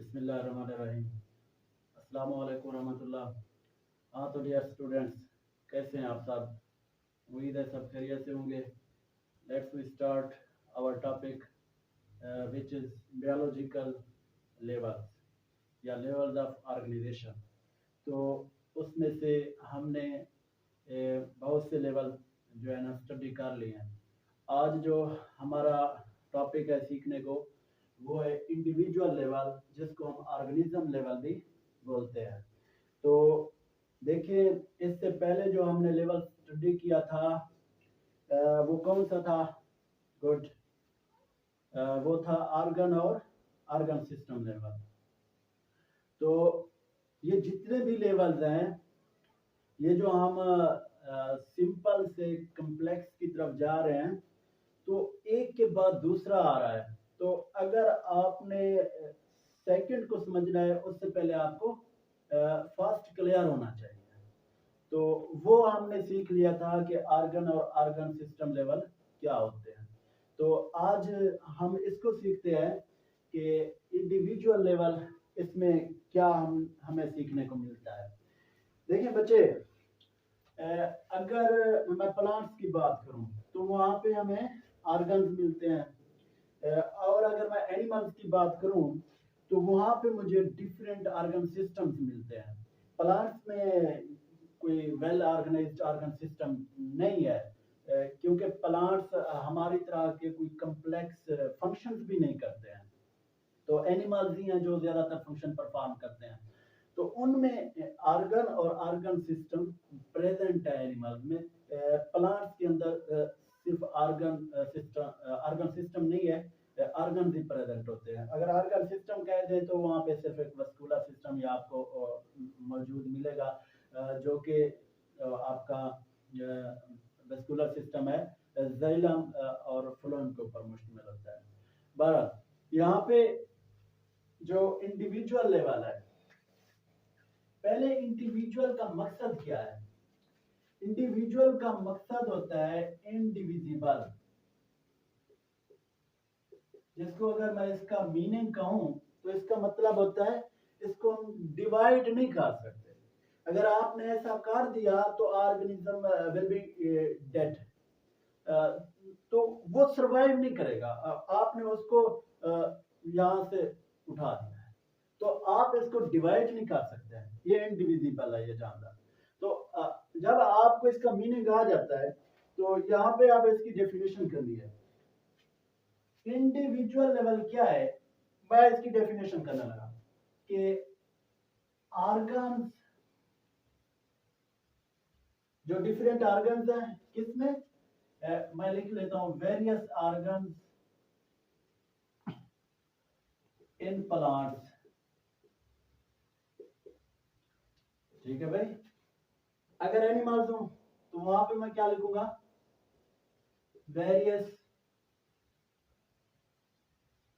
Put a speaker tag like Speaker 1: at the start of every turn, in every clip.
Speaker 1: बिस्मिल्लाहिर्रहमानिर्रहीम। अस्सलाम वालेकुम रहमतुल्लाह। हाँ तो डियर स्टूडेंट्स, कैसे हैं आप सब? उम्मीद है सब खैरियत से होंगे। Let's we start our topic which is biological levels या लेवल्स ऑफ ऑर्गेनाइजेशन। तो उसमें से हमने बहुत से लेवल जो है ना स्टडी कर लिए हैं। आज जो हमारा टॉपिक है सीखने को, वो है इंडिविजुअल लेवल, जिसको हम ऑर्गेनिज्म लेवल भी बोलते हैं। तो देखिए, इससे पहले जो हमने लेवल स्टडी किया था वो कौन सा था? गुड, वो था ऑर्गन और ऑर्गन सिस्टम लेवल। तो ये जितने भी लेवल्स हैं, ये जो हम सिंपल से कम्प्लेक्स की तरफ जा रहे हैं, तो एक के बाद दूसरा आ रहा है। तो अगर आपने सेकंड को समझना है, उससे पहले आपको फर्स्ट क्लियर होना चाहिए। तो वो हमने सीख लिया था कि आर्गन और आर्गन सिस्टम लेवल क्या होते हैं। तो आज हम इसको सीखते हैं कि इंडिविजुअल लेवल, इसमें क्या हमें सीखने को मिलता है। देखिए बच्चे, अगर मैं प्लांट्स की बात करूं तो वहां पे हमें ऑर्गन्स मिलते हैं, और अगर मैं एनिमल्स की बात करूं तो वहां पे मुझे डिफरेंट ऑर्गन सिस्टम्स मिलते हैं। प्लांट्स में कोई वेल ऑर्गेनाइज्ड ऑर्गन सिस्टम नहीं है, क्योंकि प्लांट्स हमारी तरह के कोई कम्प्लेक्स फंक्शंस भी नहीं करते हैं। तो एनिमल्स ही हैं जो ज्यादातर फंक्शन परफॉर्म करते हैं। तो उनमें आर्गन और आर्गन सिस्टम प्रेजेंट है एनिमल्स में। प्लांट्स के अंदर सिर्फ आर्गन सिस्टम नहीं है, आर्गन भी प्रेजेंट होते हैं। अगर आर्गन सिस्टम कह दें तो वहाँ पे सिर्फ एक वस्कुलर सिस्टम ही आपको मौजूद मिलेगा, जो कि आपका वस्कुलर सिस्टम है, जाइलम और फ्लोएम के ऊपर मुश्तमिल होता है। बहरहाल, यहाँ पे जो इंडिविजुअल लेवल है, पहले इंडिविजुअल का मकसद क्या है? इंडिविजुअल का मकसद होता है इनडिविजिबल, जिसको अगर मैं इसका मीनिंग कहूं तो इसका मतलब होता है इसको हम डिवाइड नहीं कर सकते। अगर आपने ऐसा कर दिया तो ऑर्गेनिज्म विल बी डेड, तो वो सरवाइव नहीं करेगा। आपने उसको यहाँ से उठा दिया है, तो आप इसको डिवाइड नहीं कर सकते हैं। ये इनडिविजिबल है, ये जानदार। तो जब आपको इसका मीनिंग आ जाता है तो यहाँ पे आप इसकी डेफिनेशन करनी है। इंडिविजुअल लेवल क्या है, मैं इसकी डेफिनेशन करने लगा कि ऑर्गन्स, जो डिफरेंट ऑर्गन्स हैं, किसमें मैं लिख लेता हूं वेरियस ऑर्गन्स इन प्लांट्स। ठीक है भाई। अगर एनिमल्स हूं तो वहां पे मैं क्या लिखूंगा? Various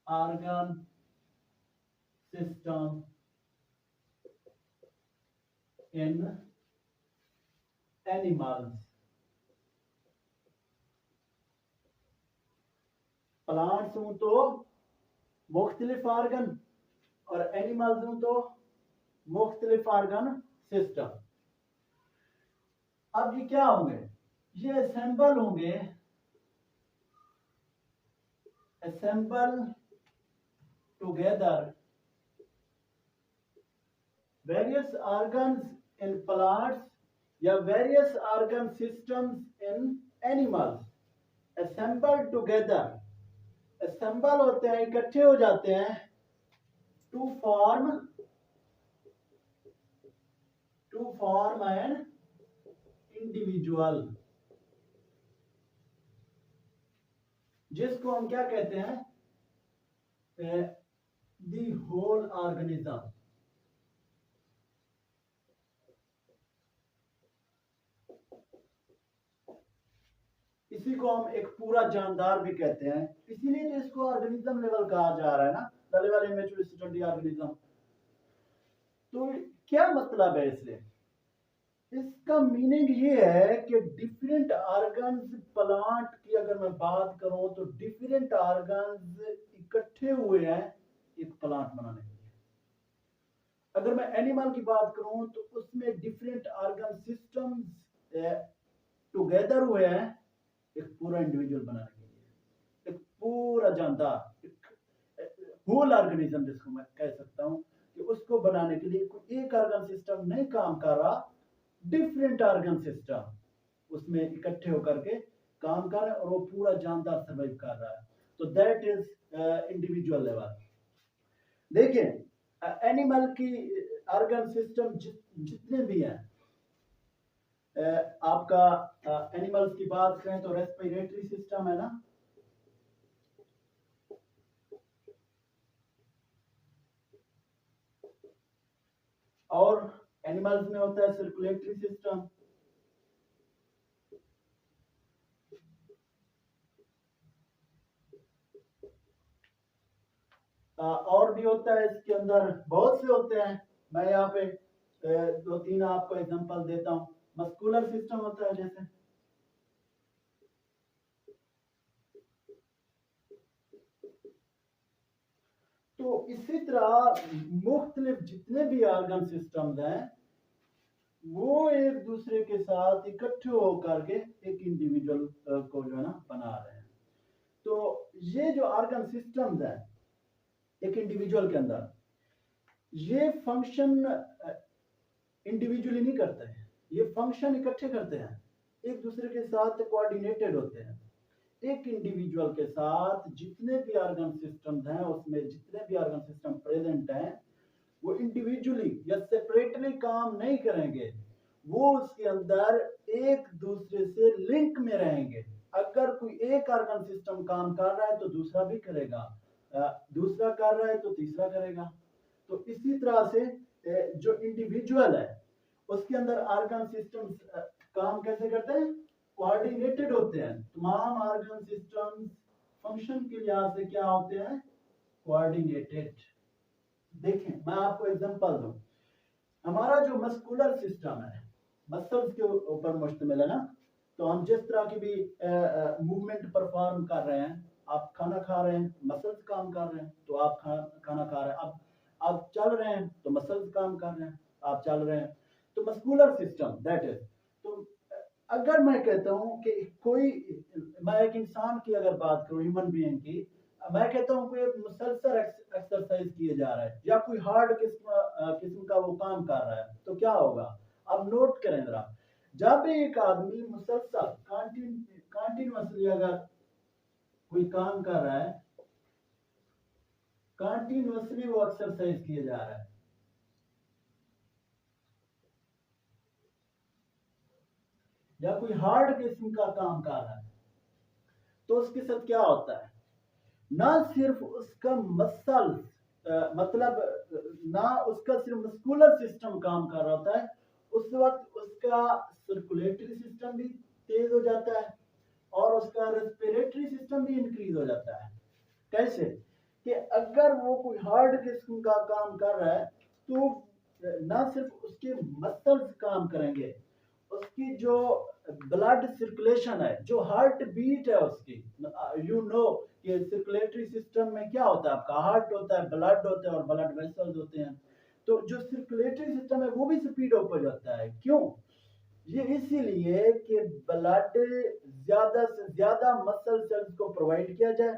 Speaker 1: organ system in animals. Plants हूं तो मुख्तलिफ ऑर्गन, और एनिमल्स हूं तो मुख्तलिफ ऑर्गन सिस्टम। अब ये क्या होंगे? ये असेंबल होंगे, assemble together various organs in plants या various organ systems in animals। assemble together, assemble होते हैं, इकट्ठे हो जाते हैं, to form an individual, जिसको हम क्या कहते हैं? the whole organism। इसी को हम एक पूरा जानदार भी कहते हैं, इसीलिए तो इसको ऑर्गेनिज्म लेवल कहा जा रहा है ना, the level in which we study organism. तो क्या मतलब है इसलिए? इसका मीनिंग ये है कि डिफरेंट ऑर्गन्स, प्लांट की अगर मैं बात करूं तो डिफरेंट ऑर्गन्स इकट्ठे हुए हैं एक प्लांट बनाने के लिए। अगर मैं एनिमल की बात करूं तो उसमें डिफरेंट ऑर्गन सिस्टम्स टुगेदर हुए हैं एक पूरा इंडिविजुअल बनाने के लिए, एक पूरा जानदार, एक होल ऑर्गेनिज्म जिसको मैं कह सकता हूं कि उसको बनाने के लिए कोई एक ऑर्गन सिस्टम नहीं काम कर रहा, डिफरेंट ऑर्गन सिस्टम उसमें इकट्ठे होकर के काम कर रहे हैं और वो पूरा जानदार सर्वाइव कर रहा है। तो दैट इज इंडिविजुअल लेवल। देखिए एनिमल की ऑर्गन सिस्टम जितने भी हैं, आपका एनिमल्स की बात करें तो रेस्पिरेटरी सिस्टम है ना, और एनिमल्स में होता है सर्कुलेटरी सिस्टम, और भी होता है इसके अंदर, बहुत से होते हैं। मैं यहाँ पे दो तीन आपको एग्जांपल देता हूँ। मस्कुलर सिस्टम होता है जैसे, तो इसी तरह मुख्तलिफ जितने भी ऑर्गन सिस्टम्स हैं वो एक दूसरे के साथ इकट्ठे होकर के एक इंडिविजुअल को जो है ना बना रहे हैं। तो ये जो ऑर्गन सिस्टम्स हैं एक इंडिविजुअल के अंदर, ये फंक्शन इंडिविजुअली नहीं करते हैं, ये फंक्शन इकट्ठे करते हैं, एक दूसरे के साथ कोऑर्डिनेटेड होते हैं। एक इंडिविजुअल के साथ जितने भी ऑर्गन सिस्टम्स हैं उसमें जितने भी ऑर्गन सिस्टम प्रेजेंट हैं वो इंडिविजुअली या सेपरेटली काम नहीं करेंगे, वो उसके अंदर एक दूसरे से लिंक में रहेंगे। अगर कोई एक ऑर्गन सिस्टम काम कर रहा है तो दूसरा भी करेगा, दूसरा कर रहा है तो तीसरा करेगा। तो इसी तरह से जो इंडिविजुअल है उसके अंदर ऑर्गन सिस्टम्स काम कैसे करते हैं, कोऑर्डिनेटेड होते हैं। तमाम ऑर्गन सिस्टम्स फंक्शन के लिहाज से क्या होते हैं, कोऑर्डिनेटेड। देखें मैं आपको एग्जांपल दूं, हमारा जो मस्कुलर सिस्टम है मसल्स के ऊपर मुश्तमिल है ना, तो हम जिस तरह की भी मूवमेंट परफॉर्म कर रहे हैं, आप खाना खा रहे हैं मसल्स काम कर रहे हैं, तो आप खाना खा रहे हैं, अब आप चल रहे हैं तो मसल्स काम कर रहे हैं, आप चल रहे हैं, तो मस्कुलर सिस्टम दैट इज। तो अगर मैं कहता हूं कि कोई, मैं एक इंसान की अगर बात करूं, ह्यूमन बीइंग की, मैं कहता हूं कोई मुसलसल एक्सरसाइज किए जा रहा है या कोई हार्ड किस्म का वो काम कर रहा है, तो क्या होगा, अब नोट करें जरा, जब एक आदमी मुसलसल कंटिन्यूअसली अगर कोई काम कर रहा है, कंटिन्यूअसली वो एक्सरसाइज किए जा रहा है, या कोई हार्ड किस्म का काम कर रहा है, तो उसके साथ क्या होता है, ना सिर्फ उसका मसल मतलब ना उसका सिर्फ मस्कुलर सिस्टम काम कर रहा होता है, उस वक्त उसका सर्कुलेटरी सिस्टम भी तेज हो जाता है और उसका रेस्पिरेटरी सिस्टम भी इंक्रीज हो जाता है। कैसे कि अगर वो कोई हार्ड किस्म का काम कर रहा है तो ना सिर्फ उसके मसल्स काम करेंगे, उसकी जो ब्लड सर्कुलेशन है, जो हार्ट बीट है उसकी, यू नो कि सर्कुलेटरी सिस्टम में क्या होता है, आपका हार्ट होता है, ब्लड होता है और ब्लड वेसल्स होते हैं, तो जो सर्कुलेटरी सिस्टम है वो भी स्पीड अप हो जाता है। क्यों, ये इसीलिए कि ब्लड ज्यादा से ज्यादा मसल सेल्स को प्रोवाइड किया जाए,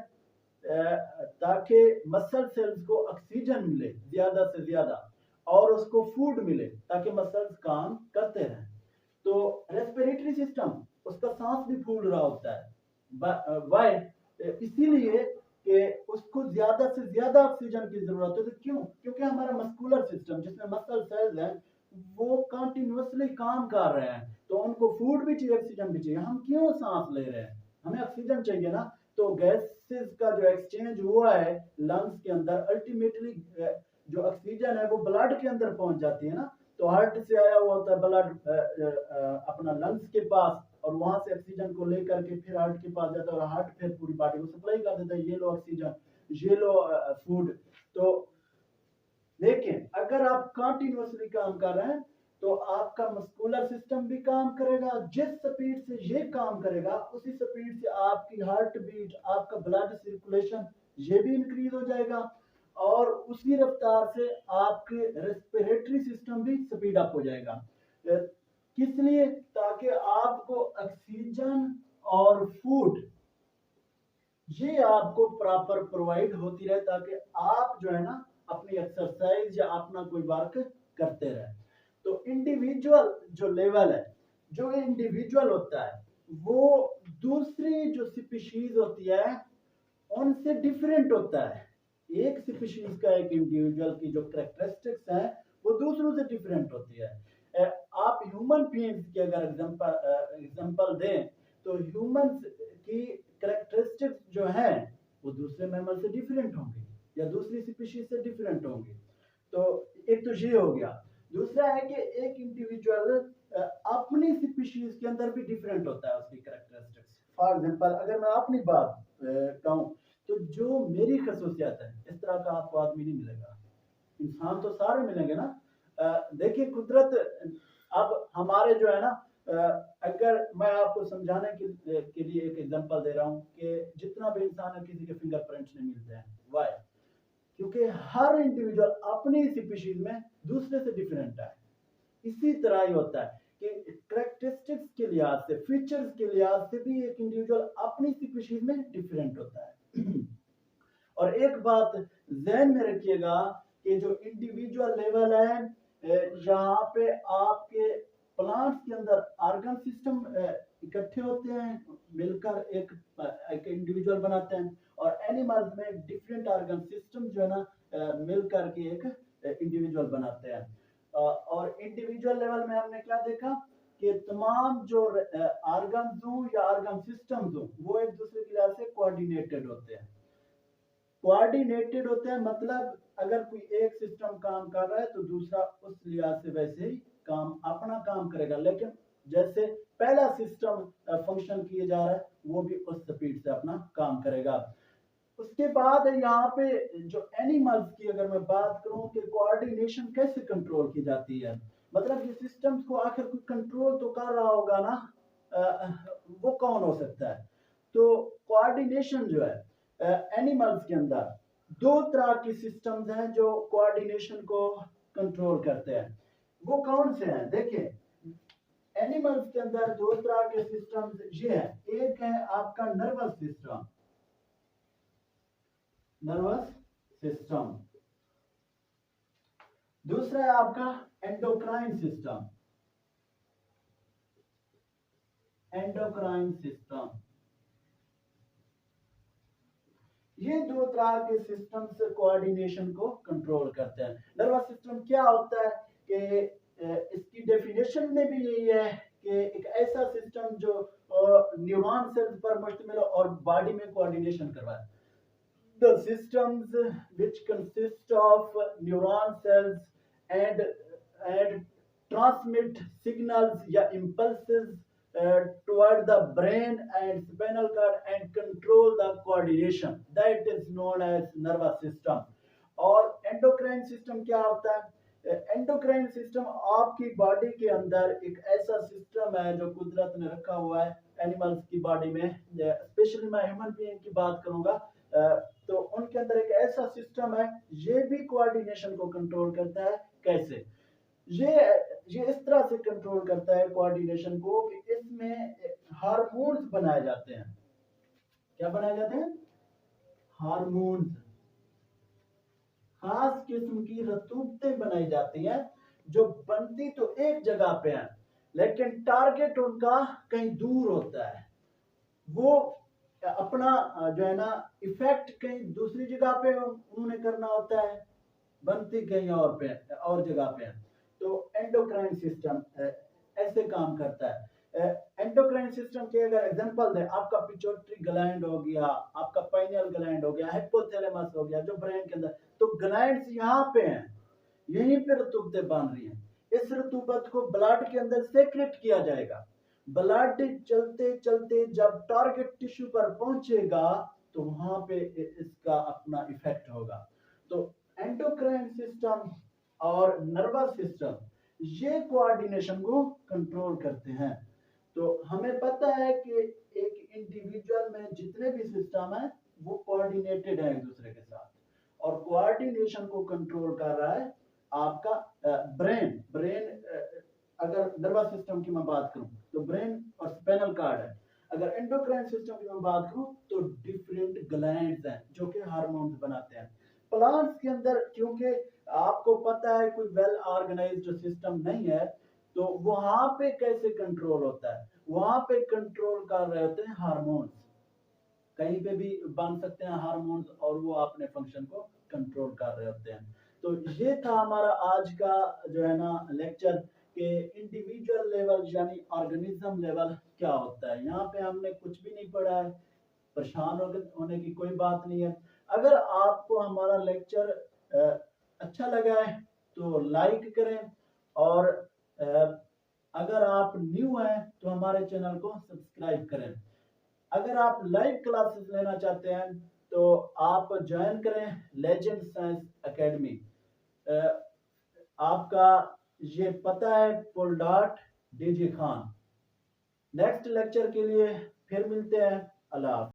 Speaker 1: ताकि मसल सेल्स को ऑक्सीजन मिले ज्यादा से ज्यादा और उसको फूड मिले ताकि मसल्स काम करते रहें। तो रेस्पिरेटरी सिस्टम, उसका सांस भी फूल रहा होता है, वाई, इसीलिए कि उसको ज्यादा से ज्यादा ऑक्सीजन की जरूरत है। तो क्यों, क्योंकि हमारा मस्कुलर सिस्टम जिसमें मसल सेल्स हैं वो कंटिन्यूअसली काम कर रहे हैं, तो उनको फूड भी चाहिए, ऑक्सीजन भी चाहिए। हम क्यों सांस ले रहे हैं, हमें ऑक्सीजन चाहिए ना, तो गैसेस का जो एक्सचेंज हुआ है लंग्स के अंदर, अल्टीमेटली जो ऑक्सीजन है वो ब्लड के अंदर पहुंच जाती है ना, तो हार्ट से आया हुआ होता है ब्लड अपना लंग्स के पास, और वहां से ऑक्सीजन को लेकर के फिर हार्ट के पास जाता है और हार्ट फिर पूरी बॉडी को सप्लाई कर देता है, ये लो ऑक्सीजन, ये लो फूड। तो लेकिन अगर आप कंटिन्यूअसली काम कर रहे हैं तो आपका मस्कुलर सिस्टम भी काम करेगा, जिस स्पीड से ये काम करेगा उसी स्पीड से आपकी हार्ट बीट, आपका ब्लड सर्कुलेशन ये भी इंक्रीज हो जाएगा, और उसी रफ्तार से आपके रेस्पिरेटरी सिस्टम भी स्पीड अप हो जाएगा। किस लिए? ताकि आपको ऑक्सीजन और फूड ये आपको प्रॉपर प्रोवाइड होती रहे, ताकि आप जो है ना अपनी एक्सरसाइज या अपना कोई वर्क करते रहे। तो इंडिविजुअल जो लेवल है, जो इंडिविजुअल होता है वो दूसरी जो स्पीशीज होती है उनसे डिफरेंट होता है। एक स्पीशीज का, एक इंडिविजुअल की जो कैरेक्टरिस्टिक्स है वो दूसरों से डिफरेंट होती है। आप ह्यूमन बीइंग्स की अगर एग्जांपल दें तो ह्यूमंस की कैरेक्टरिस्टिक्स जो है वो दूसरे मैमल से डिफरेंट होंगे या दूसरी स्पीशीज से डिफरेंट होंगे। तो एक तो ये हो गया। दूसरा है कि एक इंडिविजुअल अपनी स्पीशीज के अंदर भी डिफरेंट होता है उसकी कैरेक्टरिस्टिक्स। फॉर एग्जांपल अगर मैं अपनी बात कहूँ तो जो मेरी खसूसियत है इस तरह का आपको आदमी नहीं मिलेगा। इंसान तो सारे मिलेंगे ना। देखिए कुदरत, अब हमारे जो है ना, अगर मैं आपको समझाने के लिए एक एग्जांपल दे रहा हूँ कि जितना भी इंसान है किसी के फिंगरप्रिंट्स नहीं मिलते हैं। वाई? क्योंकि हर इंडिविजुअल अपनी स्पीशीज में दूसरे से डिफरेंट है। इसी तरह ही होता है कि कैरेक्टरिस्टिक्स के लिहाज से, फीचर्स के लिहाज से भी एक इंडिविजुअल अपनी स्पीशीज में डिफरेंट होता है। और एक बात ध्यान में रखिएगा कि जो इंडिविजुअल लेवल है यहाँ पे आपके प्लांट्स के अंदर ऑर्गन सिस्टम इकट्ठे होते हैं, मिलकर एक इंडिविजुअल बनाते हैं, और एनिमल्स में डिफरेंट ऑर्गन सिस्टम जो है ना मिलकर के एक इंडिविजुअल बनाते हैं। और इंडिविजुअल लेवल में हमने क्या देखा कि तमाम जो ऑर्गन्स हो या ऑर्गन सिस्टम्स हो वो एक दूसरे के लिहाज से कोऑर्डिनेटेड होते हैं। कोऑर्डिनेटेड होते हैं मतलब अगर कोई एक सिस्टम काम कर रहा है तो दूसरा उस लिहाज से वैसे ही काम अपना काम करेगा, लेकिन जैसे पहला सिस्टम फंक्शन किए जा रहा है वो भी उस स्पीड से अपना काम करेगा। उसके बाद यहाँ पे जो एनिमल्स की अगर मैं बात करूं कि कोऑर्डिनेशन कैसे कंट्रोल की जाती है, मतलब ये सिस्टम्स को आखिर कोई कंट्रोल तो कर रहा होगा ना, वो कौन हो सकता है? तो कोऑर्डिनेशन जो है एनिमल्स के अंदर दो तरह की सिस्टम्स हैं जो कोऑर्डिनेशन को कंट्रोल करते हैं। वो कौन से हैं? देखिए एनिमल्स के अंदर दो तरह के सिस्टम्स ये है। एक है आपका नर्वस सिस्टम, नर्वस सिस्टम। दूसरा है आपका एंडोक्राइन सिस्टम, एंडोक्राइन सिस्टम। ये दो तरह के सिस्टम से कोऑर्डिनेशन को कंट्रोल करते हैं। नर्वस सिस्टम क्या होता है कि इसकी डेफिनेशन में भी यही है कि एक ऐसा सिस्टम जो न्यूरॉन सेल्स पर मुश्तमिल और बॉडी में कोऑर्डिनेशन करवाए। The systems which consist of neuron cells and and transmit signals या impulses toward the brain and spinal cord and control the coordination, that is known as nervous system। और endocrine system क्या होता है? Endocrine system आपकी body के अंदर एक ऐसा सिस्टम है जो कुदरत ने रखा हुआ है एनिमल्स की बॉडी में। स्पेशली मैं ह्यूमन बीइंग की बात करूंगा तो उनके अंदर एक ऐसा सिस्टम है, ये भी कोऑर्डिनेशन को कंट्रोल करता है। कैसे? ये इस तरह से कंट्रोल करता है कोऑर्डिनेशन को कि इसमें हार्मोन्स बनाए जाते हैं। क्या बनाए जाते हैं? हार्मोन्स। खास किस्म की रतूबतें बनाई जाती हैं जो बनती तो एक जगह पे है लेकिन टारगेट उनका कहीं दूर होता है। वो अपना जो है ना इफेक्ट कहीं दूसरी जगह पे उन्होंने करना होता है, बनती कहीं और पे और जगह पे है। तो एंडोक्राइन सिस्टम ऐसे काम करता है। एंडोक्राइन सिस्टम के अगर एग्जांपल दें, आपका पिट्यूटरी ग्लैंड हो गया, आपका पाइनियल ग्लैंड हो गया, हाइपोथैलेमस हो गया जो ब्रेन के अंदर, तो ग्लैंड्स यहाँ पे हैं, यहीं पे रतूबतें बन रही हैं। इस रतूबत को ब्लड के अंदर सेक्रेट किया जाएगा। ब्लड चलते चलते जब टारगेट टिश्यू पर पहुंचेगा तो वहां पे इसका अपना इफेक्ट होगा। तो एंडोक्राइन सिस्टम और नर्वस सिस्टम ये कोऑर्डिनेशन को कंट्रोल करते हैं। तो हमें पता है कि एक इंडिविजुअल में जितने भी सिस्टम है वो कोऑर्डिनेटेड है एक दूसरे के साथ, और कोऑर्डिनेशन को कंट्रोल कर रहा है आपका ब्रेन। अगर नर्वस सिस्टम की मैं बात करूं तो ब्रेन और स्पाइनल कार्ड है। अगर एंडोक्राइन सिस्टम की मैं बात करूं तो डिफरेंट ग्लैंड्स हैं जो कि हार्मोन्स बनाते हैं। प्लांट्स के अंदर क्योंकि आपको पता है कोई वेल ऑर्गेनाइज्ड सिस्टम नहीं है, तो वहां पे कैसे कंट्रोल होता है? वहां पे कंट्रोल कर रहे होते हैं हार्मोन्स। कहीं पे भी बन सकते हैं हार्मोन्स और वो अपने फंक्शन को कंट्रोल कर रहे होते हैं। तो ये था हमारा आज का जो है ना लेक्चर के इंडिविजुअल लेवल यानी ऑर्गेनिज्म लेवल क्या होता है। यहाँ पे हमने कुछ भी नहीं पढ़ा है, परेशान होने की कोई बात नहीं है। अगर आपको हमारा लेक्चर अच्छा लगा है तो लाइक करें, और अगर आप न्यू हैं तो हमारे चैनल को सब्सक्राइब करें। अगर आप लाइव क्लासेस लेना चाहते हैं तो आप ज्वाइन करें लेजेंड साइंस एकेडमी। आपका ये पता है full dot DG Khan. Next lecture के लिए फिर मिलते हैं। अल्लाह हाफ़िज़।